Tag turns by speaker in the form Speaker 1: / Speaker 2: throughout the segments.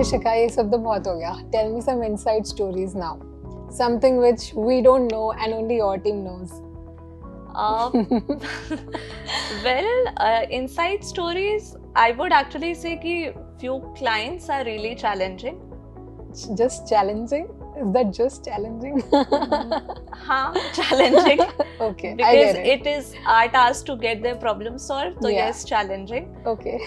Speaker 1: अभी शिखा ये सब तो बहुत हो गया. Tell me some inside stories now. Something which we don't know and only your team knows.
Speaker 2: Inside stories, I would actually say कि few clients are really challenging.
Speaker 1: Just challenging? Is that just challenging?
Speaker 2: हाँ, challenging.
Speaker 1: Okay,
Speaker 2: because
Speaker 1: I get it.
Speaker 2: It is our task to get their problem solved. So
Speaker 1: Yeah.
Speaker 2: yes, challenging.
Speaker 1: Okay.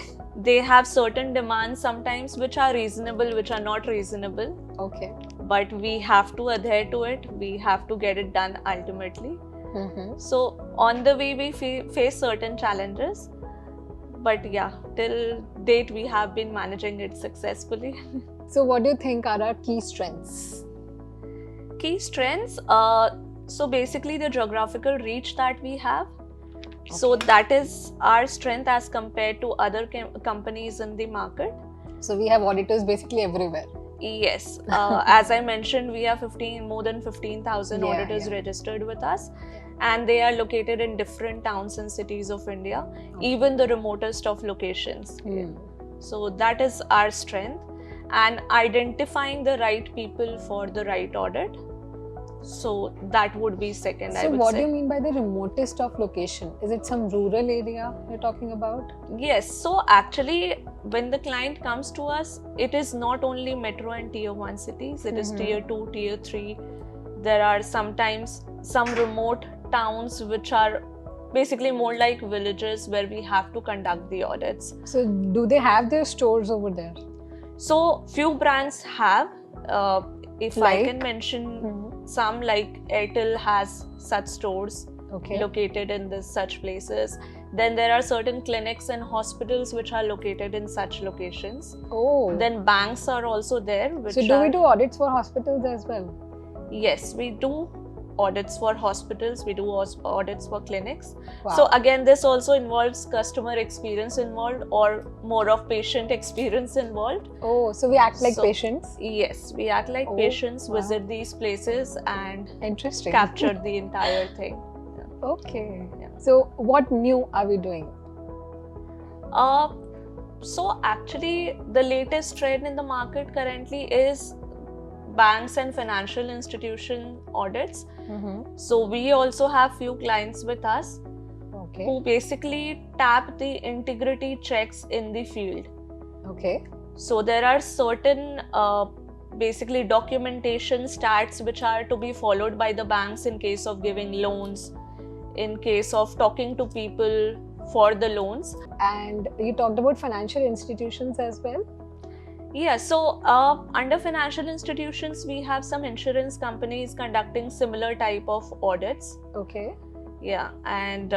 Speaker 2: They have certain demands sometimes which are reasonable, which are not reasonable.
Speaker 1: Okay.
Speaker 2: But we have to adhere to it. We have to get it done ultimately. So on the way we face certain challenges. But yeah, till date we have been managing it successfully.
Speaker 1: So what do you think are our key strengths?
Speaker 2: Key strengths, so basically the geographical reach that we have. Okay. So that is our strength as compared to other companies in the market.
Speaker 1: So we have auditors basically everywhere.
Speaker 2: Yes, as I mentioned, we have more than 15,000 auditors registered with us, and they are located in different towns and cities of India, even the remotest of locations. So that is our strength, and identifying the right people for the right audit. So that would be second, I would say.
Speaker 1: So what do you mean by the remotest of location? Is it some rural area you're talking about?
Speaker 2: Yes, so actually when the client comes to us, it is not only metro and tier 1 cities, it is tier 2, tier 3. There are sometimes some remote towns which are basically more like villages where we have to conduct the audits.
Speaker 1: So do they have their stores over there?
Speaker 2: So few brands have, if I can mention some, like Airtel has such stores located in such places. Then there are certain clinics and hospitals which are located in such locations. Then banks are also there.
Speaker 1: So do we do audits for hospitals as well?
Speaker 2: Yes, we do audits for hospitals, we do audits for clinics. So again, this also involves customer experience involved, or more of patient experience involved.
Speaker 1: So we act like patients?
Speaker 2: Yes, we act like patients, visit these places and capture the entire thing.
Speaker 1: Okay. So what new are we doing?
Speaker 2: So actually the latest trend in the market currently is banks and financial institution audits. So we also have few clients with us who basically tap the integrity checks in the field. So there are certain basically documentation stats which are to be followed by the banks in case of giving loans, in case of talking to people for the loans.
Speaker 1: And you talked about financial institutions as well?
Speaker 2: Yeah, so under financial institutions, we have some insurance companies conducting similar type of audits. Yeah, and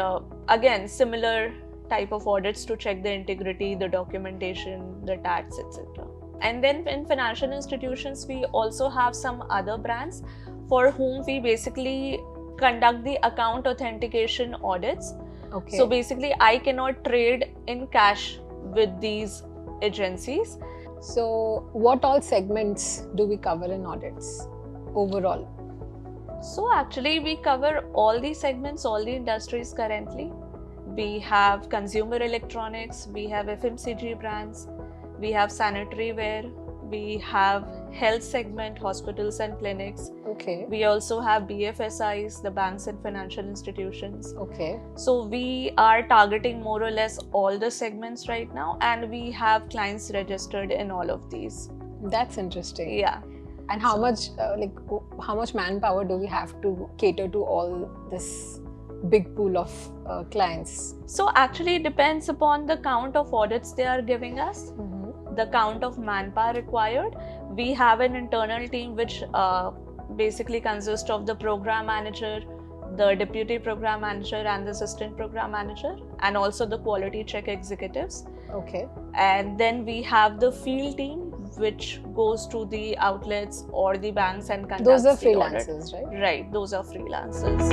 Speaker 2: again, similar type of audits to check the integrity, the documentation, the tax, etc. And then in financial institutions, we also have some other brands for whom we basically conduct the account authentication audits. So basically, I cannot trade in cash with these agencies.
Speaker 1: So what all segments do we cover in audits overall?
Speaker 2: So actually we cover all the segments, all the industries currently. We have consumer electronics, we have FMCG brands, we have sanitary ware, we have health segment, hospitals and clinics. We also have BFSIs, the banks and financial institutions. So we are targeting more or less all the segments right now, and we have clients registered in all of these.
Speaker 1: That's interesting.
Speaker 2: Yeah.
Speaker 1: And how much how much manpower do we have to cater to all this big pool of clients?
Speaker 2: So actually it depends upon the count of audits they are giving us, the count of manpower required. We have an internal team which basically consists of the program manager, the deputy program manager and the assistant program manager, and also the quality check executives. And then we have the field team which goes to the outlets or the banks and conducts
Speaker 1: those are
Speaker 2: the
Speaker 1: freelancers,
Speaker 2: audit.
Speaker 1: Right?
Speaker 2: Right, those are freelancers.